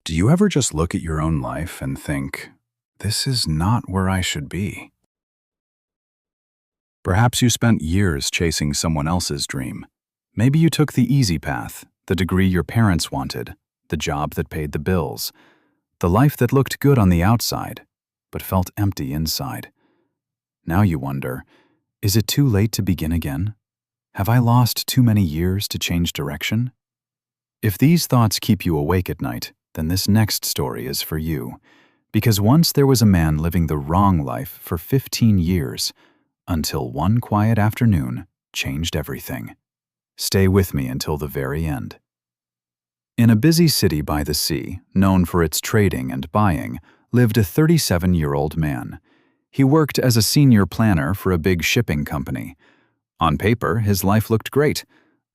Do you ever just look at your own life and think, this is not where I should be? Perhaps you spent years chasing someone else's dream. Maybe you took the easy path, the degree your parents wanted, the job that paid the bills, the life that looked good on the outside, but felt empty inside. Now you wonder, is it too late to begin again? Have I lost too many years to change direction? If these thoughts keep you awake at night, then this next story is for you. Because once there was a man living the wrong life for 15 years, until one quiet afternoon changed everything. Stay with me until the very end. In a busy city by the sea, known for its trading and buying, lived a 37-year-old man. He worked as a senior planner for a big shipping company. On paper, his life looked great.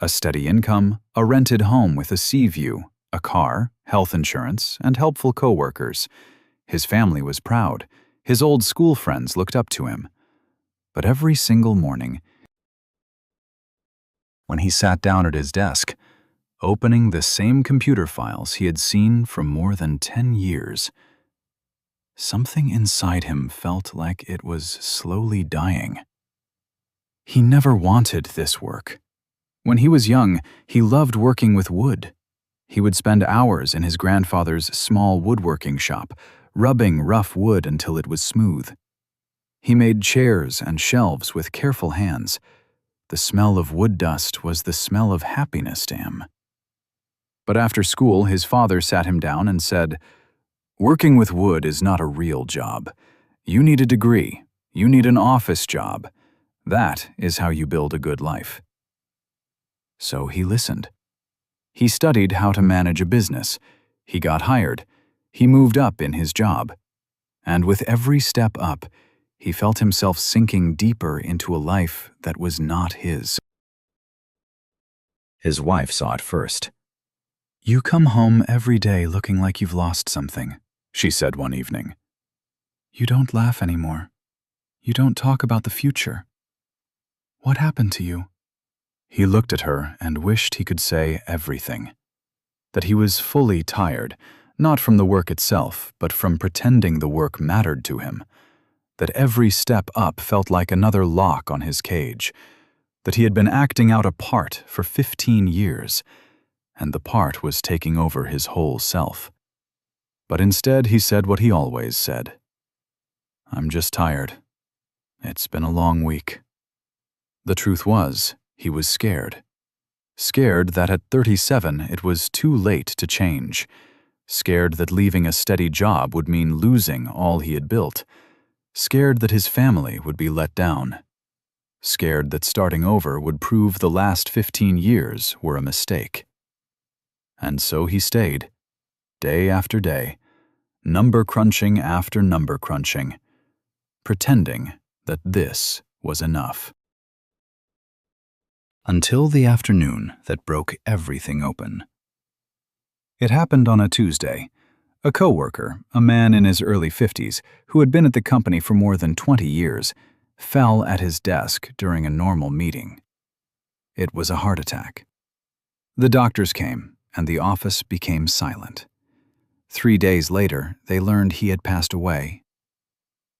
A steady income, a rented home with a sea view, a car, health insurance, and helpful co-workers. His family was proud. His old school friends looked up to him. But every single morning, when he sat down at his desk, opening the same computer files he had seen for more than 10 years, something inside him felt like it was slowly dying. He never wanted this work. When he was young, he loved working with wood. He would spend hours in his grandfather's small woodworking shop, rubbing rough wood until it was smooth. He made chairs and shelves with careful hands. The smell of wood dust was the smell of happiness to him. But after school, his father sat him down and said, "Working with wood is not a real job. You need a degree. You need an office job. That is how you build a good life." So he listened. He studied how to manage a business. He got hired. He moved up in his job. And with every step up, he felt himself sinking deeper into a life that was not his. His wife saw it first. "You come home every day looking like you've lost something," she said one evening. "You don't laugh anymore. You don't talk about the future. What happened to you?" He looked at her and wished he could say everything. That he was fully tired, not from the work itself, but from pretending the work mattered to him. That every step up felt like another lock on his cage. That he had been acting out a part for 15 years, and the part was taking over his whole self. But instead he said what he always said. "I'm just tired. It's been a long week." The truth was, he was scared. Scared that at 37 it was too late to change. Scared that leaving a steady job would mean losing all he had built. Scared that his family would be let down. Scared that starting over would prove the last 15 years were a mistake. And so he stayed, day after day, number crunching after number crunching, pretending that this was enough. Until the afternoon that broke everything open. It happened on a Tuesday. A coworker, a man in his early 50s, who had been at the company for more than 20 years, fell at his desk during a normal meeting. It was a heart attack. The doctors came, and the office became silent. 3 days later, they learned he had passed away.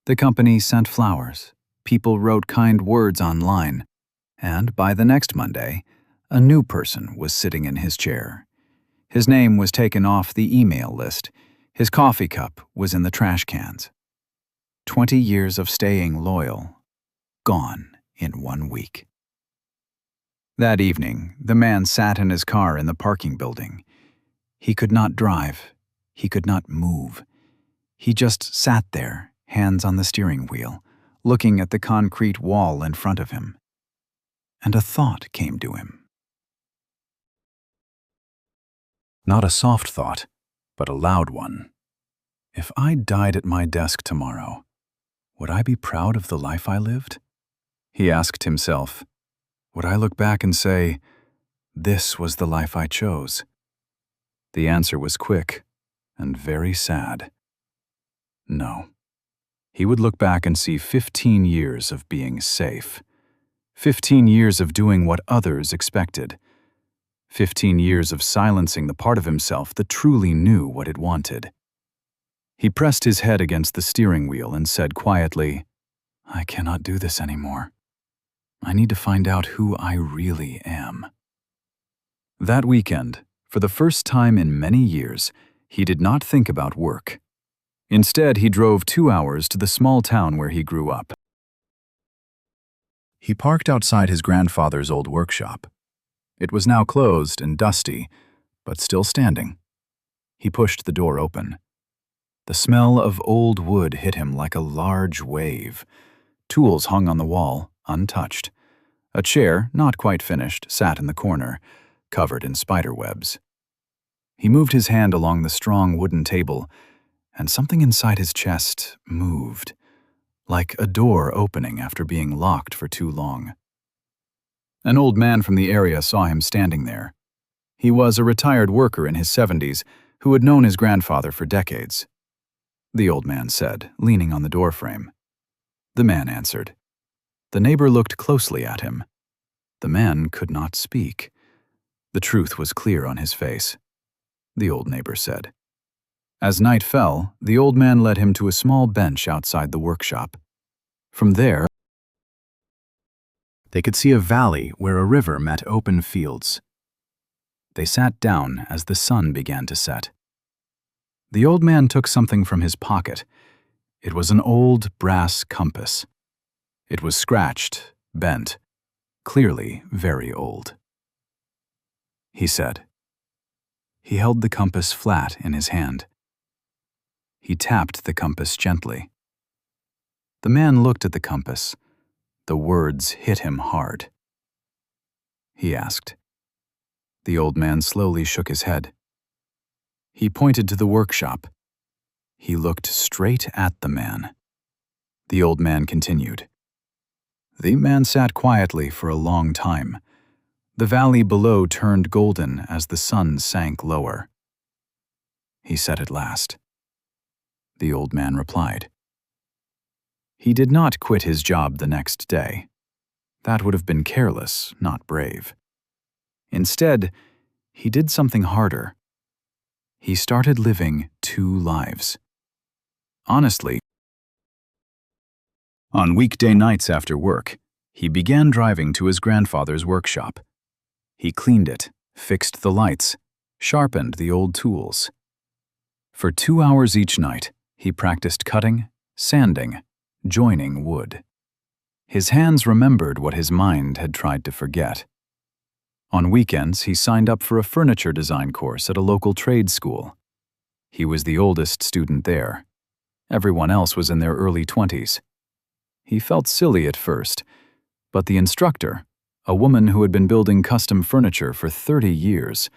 The company sent flowers. People wrote kind words online. And by the next Monday, a new person was sitting in his chair. His name was taken off the email list. His coffee cup was in the trash cans. 20 years of staying loyal, gone in 1 week. That evening, the man sat in his car in the parking building. He could not drive. He could not move. He just sat there, hands on the steering wheel, looking at the concrete wall in front of him. And a thought came to him. Not a soft thought, but a loud one. If I died at my desk tomorrow, would I be proud of the life I lived? He asked himself, would I look back and say, this was the life I chose? The answer was quick and very sad. No. He would look back and see 15 years of being safe. 15 years of doing what others expected. 15 years of silencing the part of himself that truly knew what it wanted. He pressed his head against the steering wheel and said quietly, "I cannot do this anymore. I need to find out who I really am." That weekend, for the first time in many years, he did not think about work. Instead, he drove 2 hours to the small town where he grew up. He parked outside his grandfather's old workshop. It was now closed and dusty, but still standing. He pushed the door open. The smell of old wood hit him like a large wave. Tools hung on the wall, untouched. A chair, not quite finished, sat in the corner, covered in spider webs. He moved his hand along the strong wooden table, and something inside his chest moved, like a door opening after being locked for too long. An old man from the area saw him standing there. He was a retired worker in his 70s who had known his grandfather for decades. The old man said, leaning on the doorframe. The man answered. The neighbor looked closely at him. The man could not speak. The truth was clear on his face. The old neighbor said. As night fell, the old man led him to a small bench outside the workshop. From there, they could see a valley where a river met open fields. They sat down as the sun began to set. The old man took something from his pocket. It was an old brass compass. It was scratched, bent, clearly very old. He said. He held the compass flat in his hand. He tapped the compass gently. The man looked at the compass. The words hit him hard. He asked. The old man slowly shook his head. He pointed to the workshop. He looked straight at the man. The old man continued. The man sat quietly for a long time. The valley below turned golden as the sun sank lower. He said at last. The old man replied. He did not quit his job the next day. That would have been careless, not brave. Instead, he did something harder. He started living 2 lives. Honestly, on weekday nights after work, he began driving to his grandfather's workshop. He cleaned it, fixed the lights, sharpened the old tools. For 2 hours each night, he practiced cutting, sanding, joining wood. His hands remembered what his mind had tried to forget. On weekends, he signed up for a furniture design course at a local trade school. He was the oldest student there. Everyone else was in their early 20s. He felt silly at first, but the instructor, a woman who had been building custom furniture for 30 years,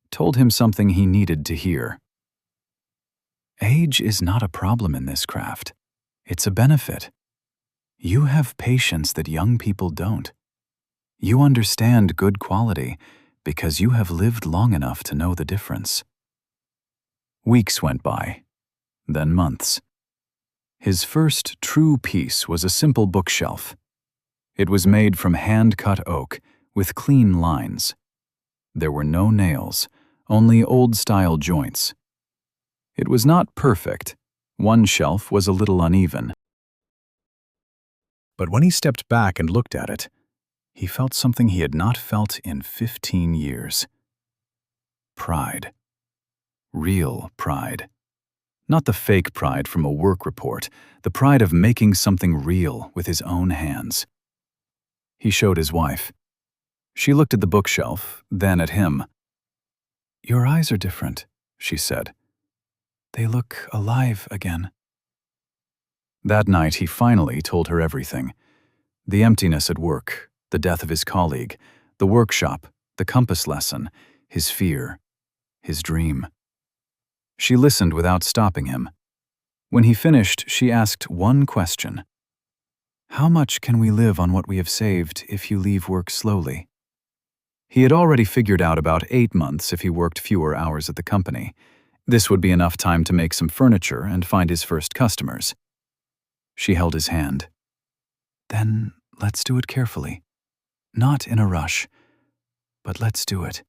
told him something he needed to hear. Age is not a problem in this craft. It's a benefit. You have patience that young people don't. You understand good quality because you have lived long enough to know the difference. Weeks went by, then months. His first true piece was a simple bookshelf. It was made from hand-cut oak with clean lines. There were no nails, only old-style joints. It was not perfect. One shelf was a little uneven. But when he stepped back and looked at it, he felt something he had not felt in 15 years. Pride. Real pride. Not the fake pride from a work report, the pride of making something real with his own hands. He showed his wife. She looked at the bookshelf, then at him. "Your eyes are different," she said. "They look alive again." That night he finally told her everything. The emptiness at work, the death of his colleague, the workshop, the compass lesson, his fear, his dream. She listened without stopping him. When he finished, she asked one question. "How much can we live on what we have saved if you leave work slowly?" He had already figured out about 8 months if he worked fewer hours at the company. This would be enough time to make some furniture and find his first customers. She held his hand. "Then let's do it carefully. Not in a rush, but let's do it."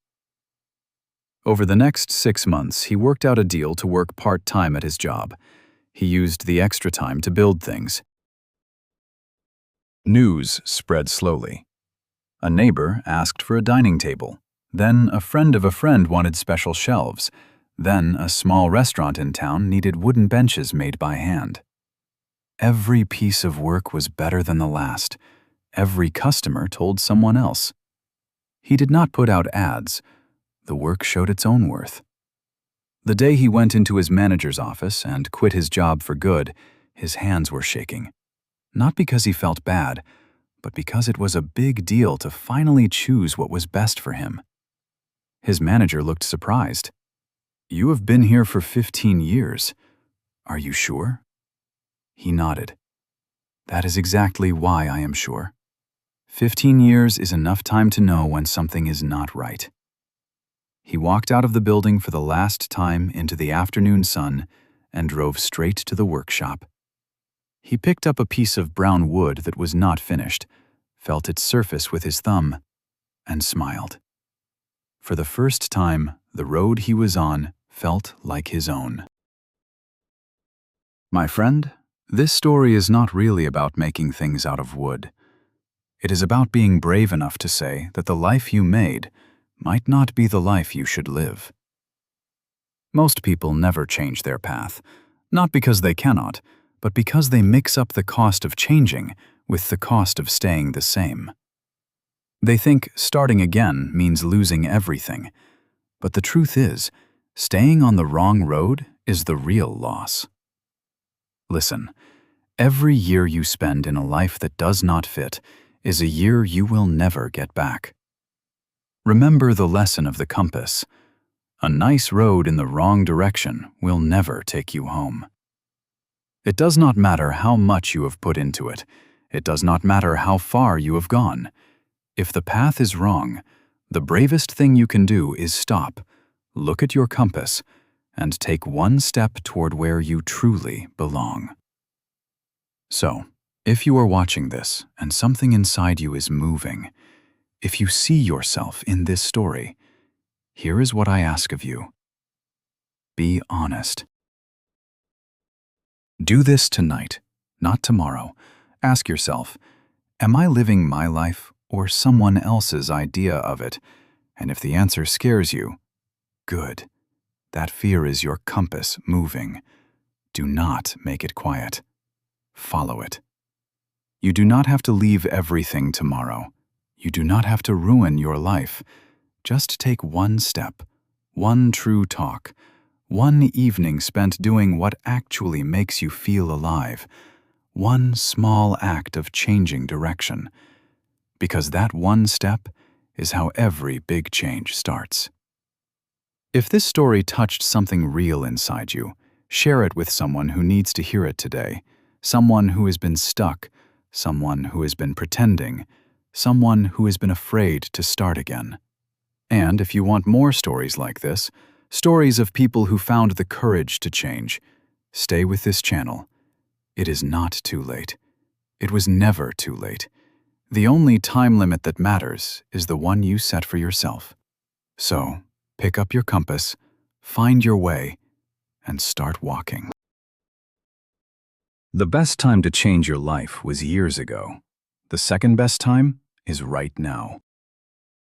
Over the next 6 months, he worked out a deal to work part-time at his job. He used the extra time to build things. News spread slowly. A neighbor asked for a dining table. Then a friend of a friend wanted special shelves. Then a small restaurant in town needed wooden benches made by hand. Every piece of work was better than the last. Every customer told someone else. He did not put out ads. The work showed its own worth. The day he went into his manager's office and quit his job for good, his hands were shaking. Not because he felt bad, but because it was a big deal to finally choose what was best for him. His manager looked surprised. "You have been here for 15 years. Are you sure?" He nodded. "That is exactly why I am sure. 15 years is enough time to know when something is not right." He walked out of the building for the last time into the afternoon sun and drove straight to the workshop. He picked up a piece of brown wood that was not finished, felt its surface with his thumb, and smiled. For the first time, the road he was on felt like his own. My friend, this story is not really about making things out of wood. It is about being brave enough to say that the life you made might not be the life you should live. Most people never change their path, not because they cannot, but because they mix up the cost of changing with the cost of staying the same. They think starting again means losing everything, but the truth is, staying on the wrong road is the real loss. Listen, every year you spend in a life that does not fit is a year you will never get back. Remember the lesson of the compass. A nice road in the wrong direction will never take you home. It does not matter how much you have put into it. It does not matter how far you have gone. If the path is wrong, the bravest thing you can do is stop, look at your compass, and take one step toward where you truly belong. So, if you are watching this and something inside you is moving, if you see yourself in this story, here is what I ask of you. Be honest. Do this tonight, not tomorrow. Ask yourself, am I living my life or someone else's idea of it? And if the answer scares you, good. That fear is your compass moving. Do not make it quiet. Follow it. You do not have to leave everything tomorrow. You do not have to ruin your life. Just take one step, one true talk, one evening spent doing what actually makes you feel alive, one small act of changing direction. Because that one step is how every big change starts. If this story touched something real inside you, share it with someone who needs to hear it today, someone who has been stuck, someone who has been pretending, someone who has been afraid to start again. And if you want more stories like this, stories of people who found the courage to change, stay with this channel. It is not too late. It was never too late. The only time limit that matters is the one you set for yourself. So, pick up your compass, find your way, and start walking. The best time to change your life was years ago. The second best time is right now.